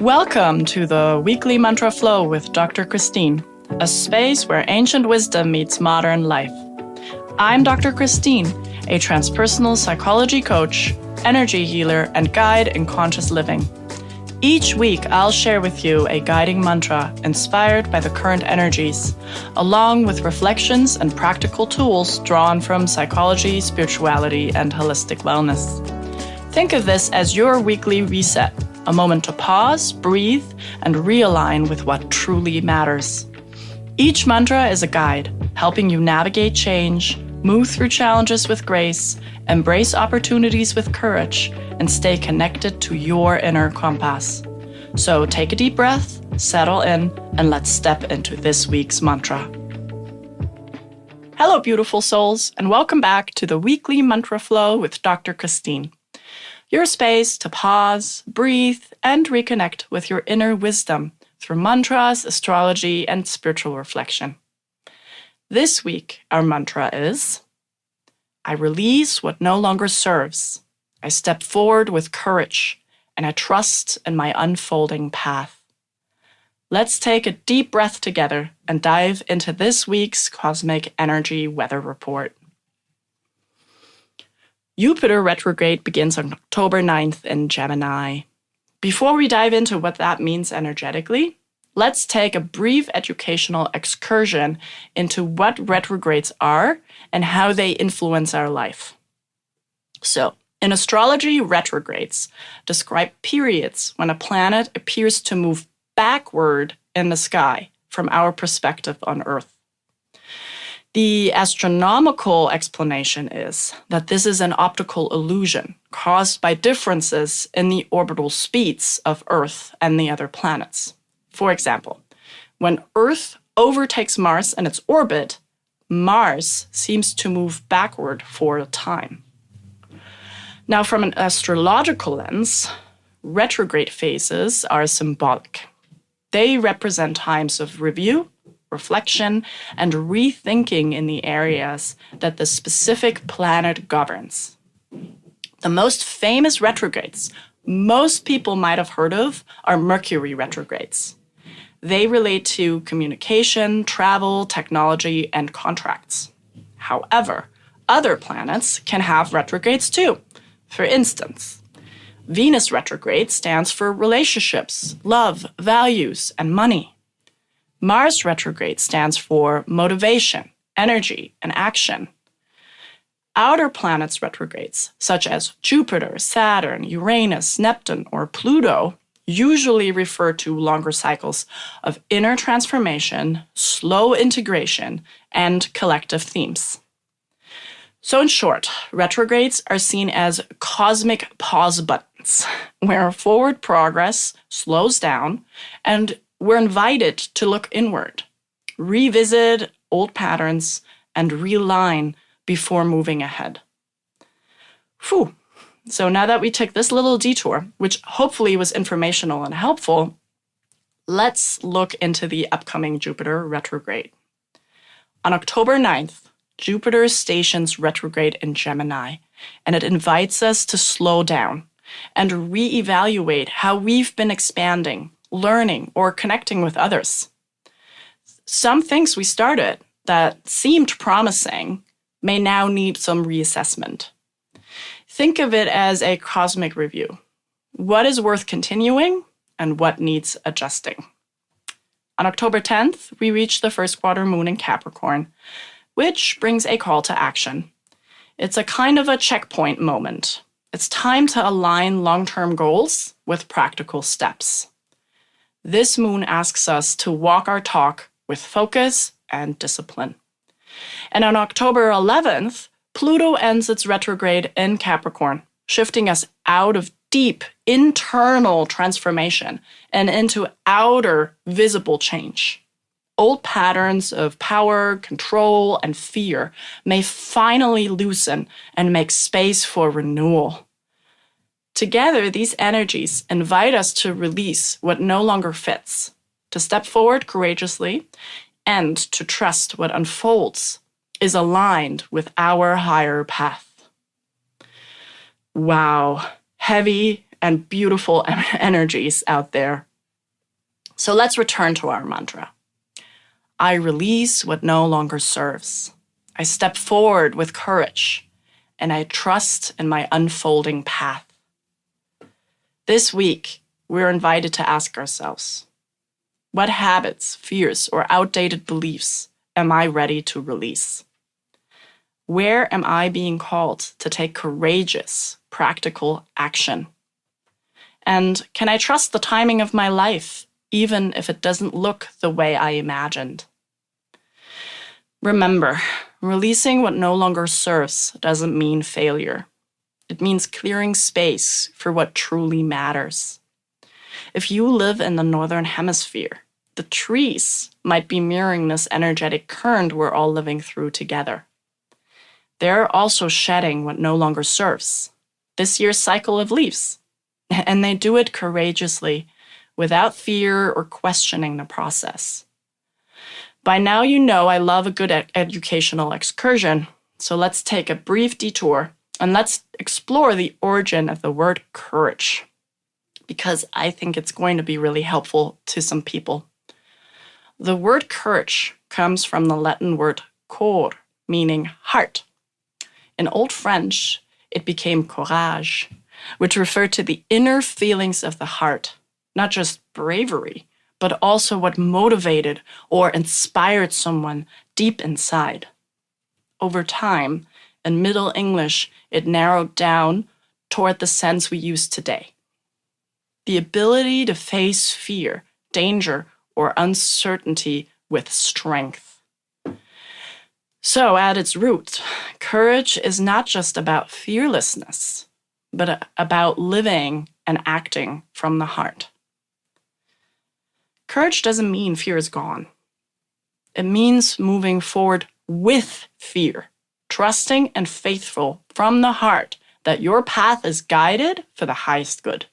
Welcome to the Weekly Mantra Flow with DrChristine, a space where ancient wisdom meets modern life. I'm DrChristine, a transpersonal psychology coach, energy healer, and guide in conscious living. Each week, I'll share with you a guiding mantra inspired by the current energies, along with reflections and practical tools drawn from psychology, spirituality, and holistic wellness. Think of this as your weekly reset, a moment to pause, breathe, and realign with what truly matters. Each mantra is a guide, helping you navigate change, move through challenges with grace, embrace opportunities with courage, and stay connected to your inner compass. So take a deep breath, settle in, and let's step into this week's mantra. Hello, beautiful souls, and welcome back to the Weekly Mantra Flow with DrChristine. Your space to pause, breathe, and reconnect with your inner wisdom through mantras, astrology, and spiritual reflection. This week, our mantra is, I release what no longer serves. I step forward with courage, and I trust in my unfolding path. Let's take a deep breath together and dive into this week's cosmic energy weather report. Jupiter retrograde begins on October 9th in Gemini. Before we dive into what that means energetically, let's take a brief educational excursion into what retrogrades are and how they influence our life. So, in astrology, retrogrades describe periods when a planet appears to move backward in the sky from our perspective on Earth. The astronomical explanation is that this is an optical illusion caused by differences in the orbital speeds of Earth and the other planets. For example, when Earth overtakes Mars in its orbit, Mars seems to move backward for a time. Now, from an astrological lens, retrograde phases are symbolic. They represent times of review, reflection, and rethinking in the areas that the specific planet governs. The most famous retrogrades most people might have heard of are Mercury retrogrades. They relate to communication, travel, technology, and contracts. However, other planets can have retrogrades too. For instance, Venus retrograde stands for relationships, love, values, and money. Mars retrograde stands for motivation, energy, and action. Outer planets retrogrades, such as Jupiter, Saturn, Uranus, Neptune, or Pluto, usually refer to longer cycles of inner transformation, slow integration, and collective themes. So in short, retrogrades are seen as cosmic pause buttons, where forward progress slows down and we're invited to look inward, revisit old patterns, and realign before moving ahead. Phew. So now that we took this little detour, which hopefully was informational and helpful, let's look into the upcoming Jupiter retrograde. On October 9th, Jupiter stations retrograde in Gemini, and it invites us to slow down and reevaluate how we've been expanding, learning, or connecting with others. Some things we started that seemed promising may now need some reassessment. Think of it as a cosmic review. What is worth continuing and what needs adjusting? On October 10th, we reach the first quarter moon in Capricorn, which brings a call to action. It's a kind of a checkpoint moment. It's time to align long-term goals with practical steps. This moon asks us to walk our talk with focus and discipline. And on October 11th, Pluto ends its retrograde in Capricorn, shifting us out of deep internal transformation and into outer visible change. Old patterns of power, control, and fear may finally loosen and make space for renewal. Together, these energies invite us to release what no longer fits, to step forward courageously, and to trust what unfolds is aligned with our higher path. Wow, heavy and beautiful energies out there. So let's return to our mantra. I release what no longer serves. I step forward with courage, and I trust in my unfolding path. This week, we're invited to ask ourselves, what habits, fears, or outdated beliefs am I ready to release? Where am I being called to take courageous, practical action? And can I trust the timing of my life, even if it doesn't look the way I imagined? Remember, releasing what no longer serves doesn't mean failure. It means clearing space for what truly matters. If you live in the Northern Hemisphere, the trees might be mirroring this energetic current we're all living through together. They're also shedding what no longer serves, this year's cycle of leaves, and they do it courageously, without fear or questioning the process. By now you know I love a good educational excursion, so let's take a brief detour and let's explore the origin of the word courage, because I think it's going to be really helpful to some people. The word courage comes from the Latin word cor, meaning heart. In Old French, it became courage, which referred to the inner feelings of the heart, not just bravery, but also what motivated or inspired someone deep inside. Over time, in Middle English, it narrowed down toward the sense we use today. The ability to face fear, danger, or uncertainty with strength. So at its root, courage is not just about fearlessness, but about living and acting from the heart. Courage doesn't mean fear is gone. It means moving forward with fear, trusting and faithful from the heart that your path is guided for the highest good.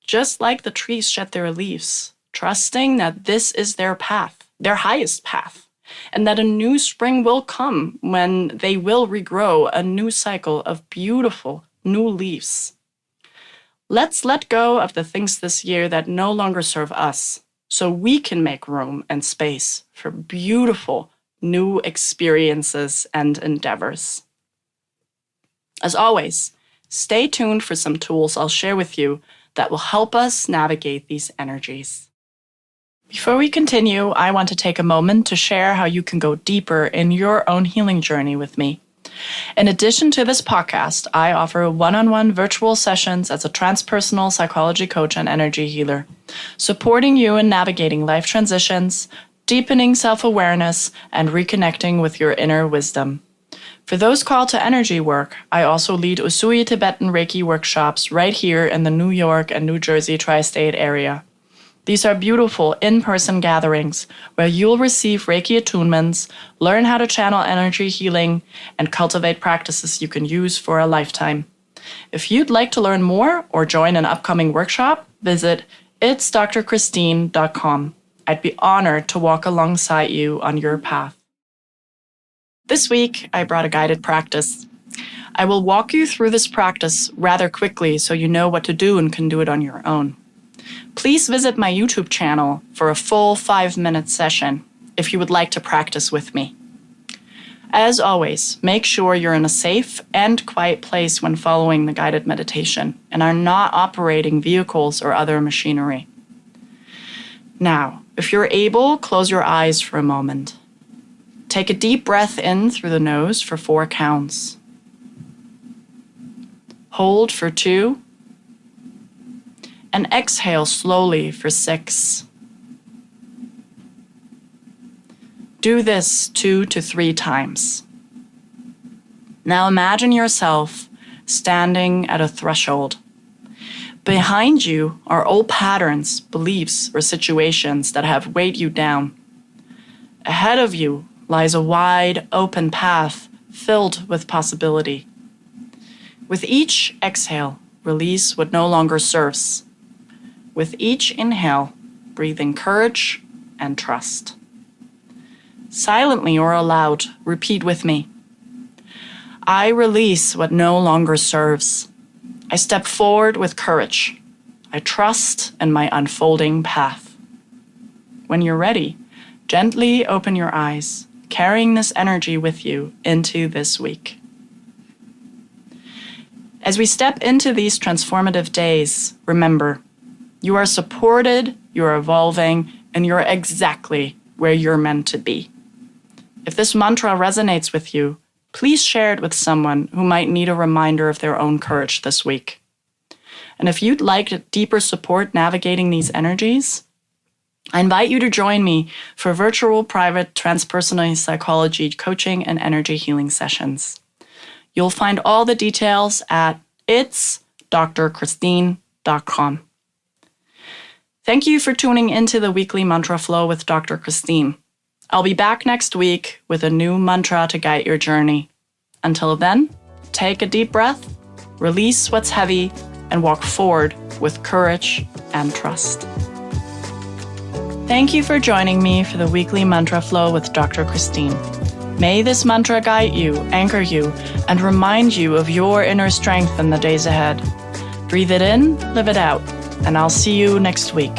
Just like the trees shed their leaves, trusting that this is their path, their highest path, and that a new spring will come when they will regrow a new cycle of beautiful new leaves. Let's let go of the things this year that no longer serve us, so we can make room and space for beautiful new experiences and endeavors. As always, stay tuned for some tools I'll share with you that will help us navigate these energies. Before we continue, I want to take a moment to share how you can go deeper in your own healing journey with me. In addition to this podcast, I offer one-on-one virtual sessions as a transpersonal psychology coach and energy healer, supporting you in navigating life transitions, deepening self-awareness, and reconnecting with your inner wisdom. For those called to energy work, I also lead Usui Tibetan Reiki workshops right here in the New York and New Jersey tri-state area. These are beautiful in-person gatherings where you'll receive Reiki attunements, learn how to channel energy healing, and cultivate practices you can use for a lifetime. If you'd like to learn more or join an upcoming workshop, visit ItsDrChristine.com. I'd be honored to walk alongside you on your path. This week, I brought a guided practice. I will walk you through this practice rather quickly so you know what to do and can do it on your own. Please visit my YouTube channel for a full 5-minute session if you would like to practice with me. As always, make sure you're in a safe and quiet place when following the guided meditation and are not operating vehicles or other machinery. Now, if you're able, close your eyes for a moment. Take a deep breath in through the nose for 4 counts. Hold for 2. And exhale slowly for 6. Do this 2 to 3 times. Now imagine yourself standing at a threshold. Behind you are old patterns, beliefs, or situations that have weighed you down. Ahead of you lies a wide, open path filled with possibility. With each exhale, release what no longer serves. With each inhale, breathe in courage and trust. Silently or aloud, repeat with me. I release what no longer serves. I step forward with courage. I trust in my unfolding path. when you're ready, gently open your eyes, carrying this energy with you into this week. As we step into these transformative days, remember, you are supported, you're evolving, and you're exactly where you're meant to be. If this mantra resonates with you, please share it with someone who might need a reminder of their own courage this week. And if you'd like deeper support navigating these energies, I invite you to join me for virtual private transpersonal psychology coaching and energy healing sessions. You'll find all the details at ItsDrChristine.com. Thank you for tuning into the weekly mantra flow with Dr. Christine. I'll be back next week with a new mantra to guide your journey. Until then, take a deep breath, release what's heavy, and walk forward with courage and trust. Thank you for joining me for the weekly mantra flow with Dr. Christine. May this mantra guide you, anchor you, and remind you of your inner strength in the days ahead. Breathe it in, live it out, and I'll see you next week.